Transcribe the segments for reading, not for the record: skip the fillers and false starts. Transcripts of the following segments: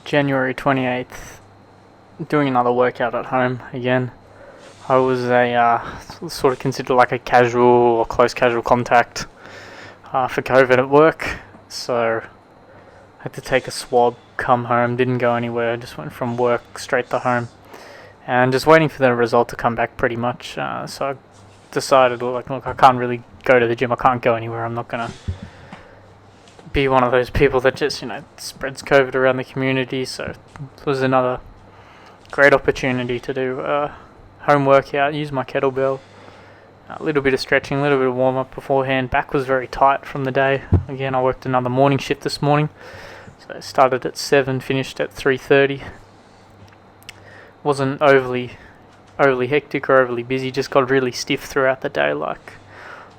January 28th, doing another workout at home again. I was sort of considered like a casual or close casual contact for COVID at work, so I had to take a swab, come home, didn't go anywhere, just went from work straight to home, and just waiting for the result to come back pretty much. So I decided, look, I can't really go to the gym, I can't go anywhere, I'm not going to be one of those people that just, spreads COVID around the community. So it was another great opportunity to do home workout, use my kettlebell, a little bit of stretching, a little bit of warm up beforehand. Back was very tight from the day. Again, I worked another morning shift this morning, so I started at 7, finished at 3:30. Wasn't overly hectic or overly busy, just got really stiff throughout the day like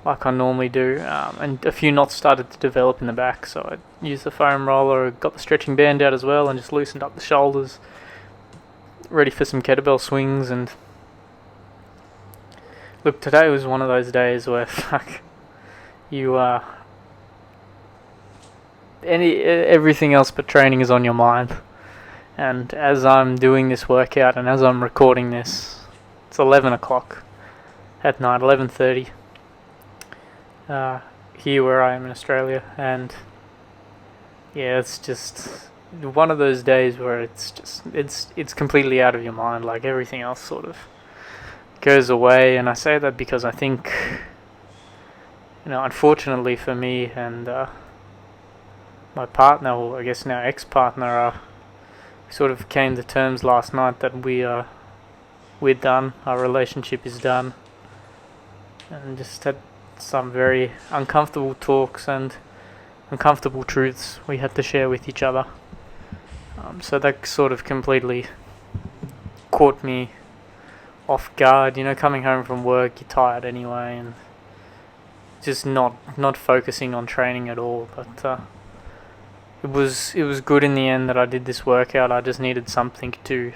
I normally do, and a few knots started to develop in the back, so I used the foam roller, got the stretching band out as well, and just loosened up the shoulders, ready for some kettlebell swings. And look, today was one of those days where everything else but training is on your mind. And as I'm doing this workout and as I'm recording this, it's 11 o'clock at night, 11:30. Here where I am in Australia, and yeah, it's just one of those days where it's completely out of your mind, like everything else sort of goes away. And I say that because I think, unfortunately for me and my partner, or I guess now ex-partner, we sort of came to terms last night that we're done, our relationship is done, and just had some very uncomfortable talks and uncomfortable truths we had to share with each other. So that sort of completely caught me off guard. Coming home from work, you're tired anyway, and just not focusing on training at all. But it was good in the end that I did this workout. I just needed something to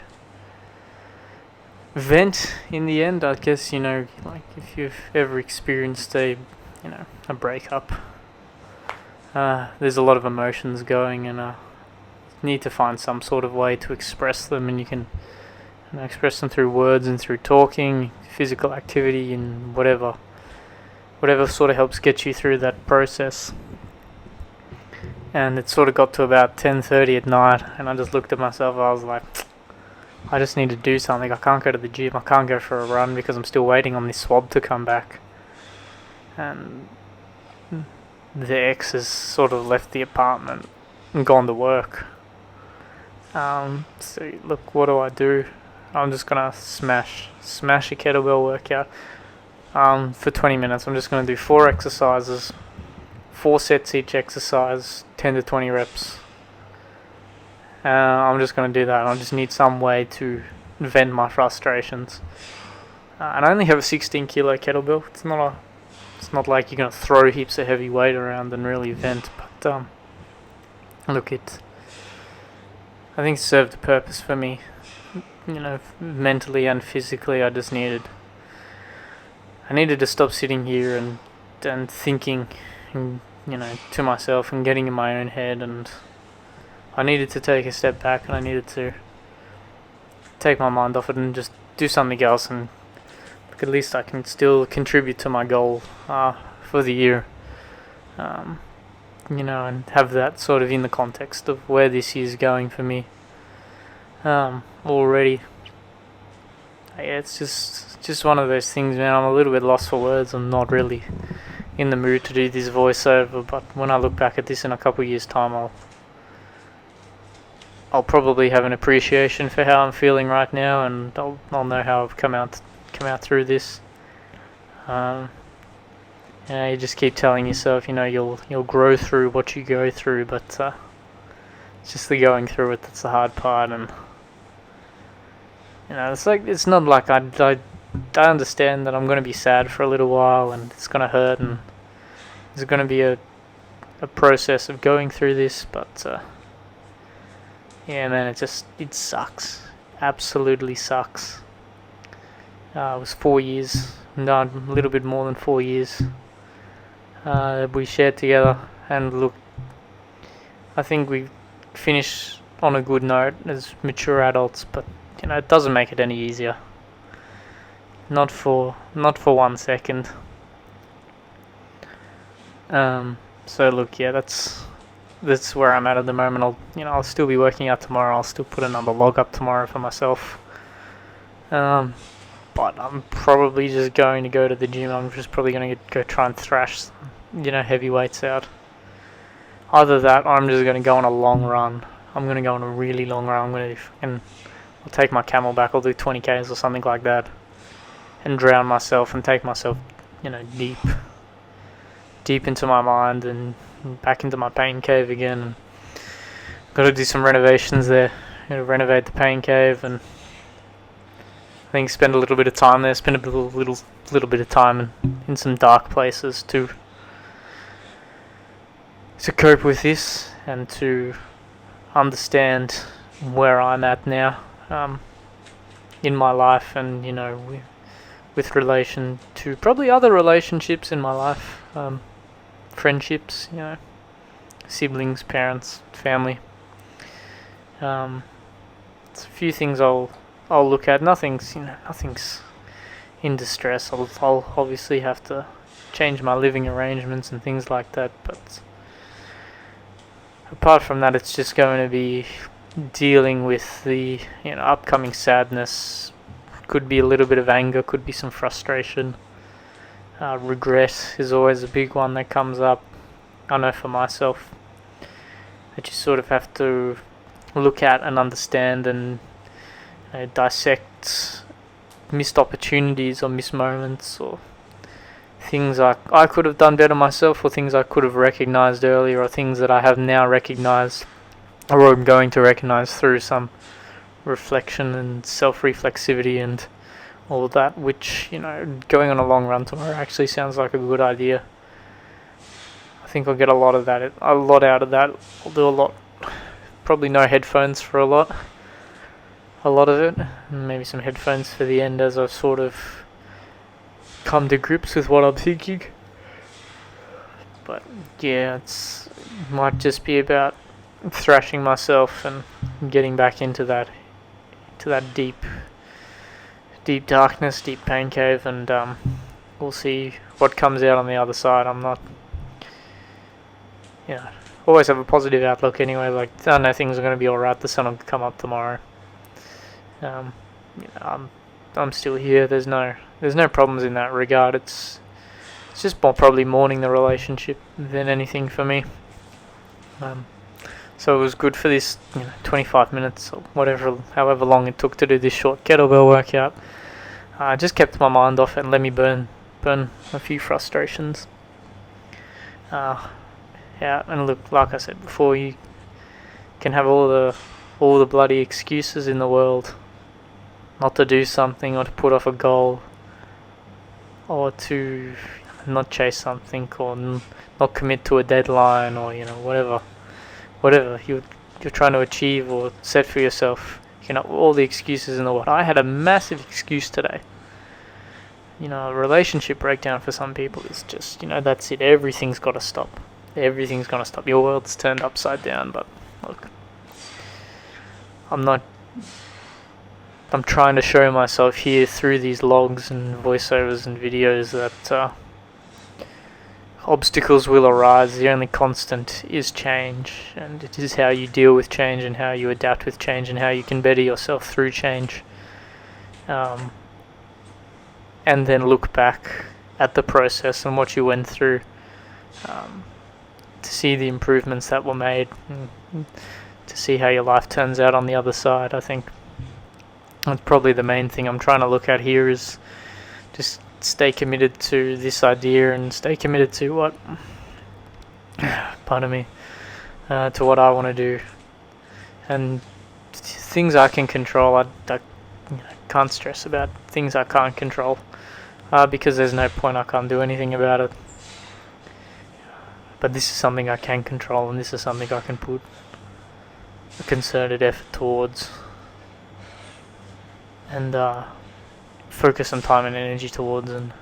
vent in the end. I guess, like if you've ever experienced a breakup, there's a lot of emotions going, and you need to find some sort of way to express them, and you can express them through words and through talking, physical activity, and whatever sort of helps get you through that process. And it sort of got to about 10:30 at night, and I just looked at myself, I was like, I just need to do something. I can't go to the gym, I can't go for a run because I'm still waiting on this swab to come back. And the ex has sort of left the apartment and gone to work. So look, what do? I'm just gonna smash a kettlebell workout. For 20 minutes, I'm just gonna do 4 exercises, 4 sets each exercise, 10 to 20 reps. I'm just going to do that. I just need some way to vent my frustrations. And I only have a 16 kilo kettlebell. It's not like you're going to throw heaps of heavy weight around and really vent. But look, I think it served a purpose for me. Mentally and physically, I needed to stop sitting here and thinking, to myself and getting in my own head, and I needed to take a step back, and I needed to take my mind off it and just do something else, and at least I can still contribute to my goal for the year, and have that sort of in the context of where this year's going for me already. Yeah, it's just one of those things, man. I'm a little bit lost for words. I'm not really in the mood to do this voiceover, but when I look back at this in a couple of years' time, I'll probably have an appreciation for how I'm feeling right now, and I'll know how I've come out through this. You just keep telling yourself, you'll grow through what you go through, but it's just the going through it that's the hard part. And it's not like I understand that I'm going to be sad for a little while, and it's going to hurt, and there's going to be a process of going through this, but yeah, man, it sucks. Absolutely sucks. It was 4 years, no, a little bit more than 4 years we shared together, and look, I think we finished on a good note as mature adults, but it doesn't make it any easier. Not for 1 second. So look, yeah, that's where I'm at the moment. I'll still be working out tomorrow. I'll still put another log up tomorrow for myself. But I'm probably just going to go to the gym. I'm just probably going to go try and thrash, heavy weights out. Either that, or I'm just going to go on a long run. I'm going to go on a really long run. I'll take my camelback. I'll do 20 k's or something like that, and drown myself and take myself, deep into my mind and back into my pain cave again. Got to do some renovations there. Got to renovate the pain cave, and I think spend a little bit of time there. Spend a little bit of time in some dark places to cope with this and to understand where I'm at now in my life, and with relation to probably other relationships in my life, friendships, siblings, parents, family. It's a few things I'll look at. Nothing's in distress. I'll obviously have to change my living arrangements and things like that, but apart from that, it's just going to be dealing with the upcoming sadness. Could be a little bit of anger, could be some frustration. Regret is always a big one that comes up. I know for myself, that you sort of have to look at and understand and dissect missed opportunities or missed moments, or things I could have done better myself, or things I could have recognized earlier, or things that I have now recognized, or I'm going to recognize through some reflection and self-reflexivity and all of that, which, going on a long run tomorrow actually sounds like a good idea. I think I'll get a lot out of that. I'll do a lot, probably no headphones for a lot of it, and maybe some headphones for the end as I've sort of come to grips with what I'm thinking. But yeah, it might just be about thrashing myself and getting back into that deep darkness, deep pain cave, and we'll see what comes out on the other side. I'm not, always have a positive outlook anyway. Like, I know things are going to be alright. The sun will come up tomorrow. I'm still here. There's no problems in that regard. It's just more probably mourning the relationship than anything for me. So it was good for this 25 minutes or however long it took to do this short kettlebell workout. I just kept my mind off it and let me burn a few frustrations out. And look, like I said before, you can have all the bloody excuses in the world not to do something, or to put off a goal, or to not chase something, or not commit to a deadline, or whatever you're trying to achieve or set for yourself. All the excuses in the world. I had a massive excuse today. A relationship breakdown for some people is just, that's it. Everything's got to stop. Everything's going to stop. Your world's turned upside down. But look, I'm trying to show myself here through these logs and voiceovers and videos that obstacles will arise. The only constant is change, and it is how you deal with change and how you adapt with change and how you can better yourself through change. And then look back at the process and what you went through, to see the improvements that were made, to see how your life turns out on the other side. I think that's probably the main thing I'm trying to look at here, is just stay committed to this idea and stay committed to what to what I want to do, and things I can control. I can't stress about things I can't control, because there's no point. I can't do anything about it. But this is something I can control, and this is something I can put a concerted effort towards, and focus some time and energy towards. And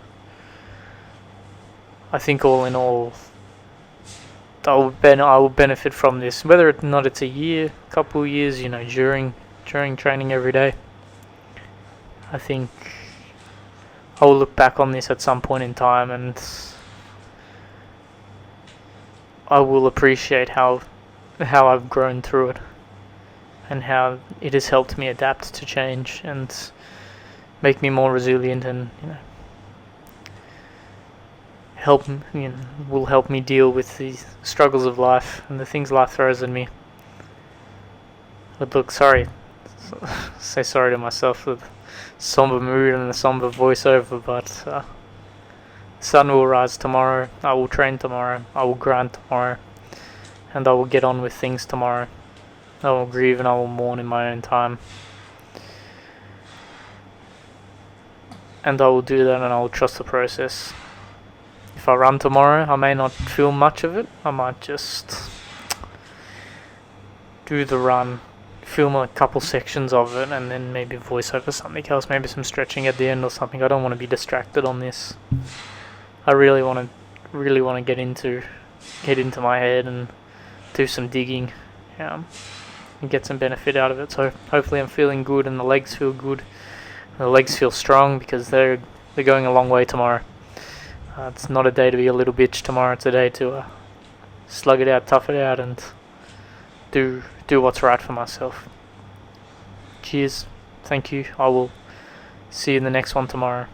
I think all in all, I will benefit from this, whether or not it's a year, couple of years, during training every day. I think I will look back on this at some point in time, and I will appreciate how I've grown through it, and how it has helped me adapt to change and make me more resilient, and will help me deal with the struggles of life and the things life throws at me. But look, say sorry to myself for the somber mood and the somber voiceover, but the sun will rise tomorrow. I will train tomorrow. I will grind tomorrow, and I will get on with things tomorrow. I will grieve and I will mourn in my own time, and I will do that, and I will trust the process. If I run tomorrow, I may not feel much of it. I might just do the run, film a couple sections of it, and then maybe voice over something else, maybe some stretching at the end or something. I don't want to be distracted on this. I really want to get into my head and do some digging, and get some benefit out of it. So hopefully I'm feeling good, and the legs feel good. The legs feel strong because they're going a long way tomorrow. It's not a day to be a little bitch tomorrow. It's a day to slug it out, tough it out, and do what's right for myself. Cheers. Thank you. I will see you in the next one tomorrow.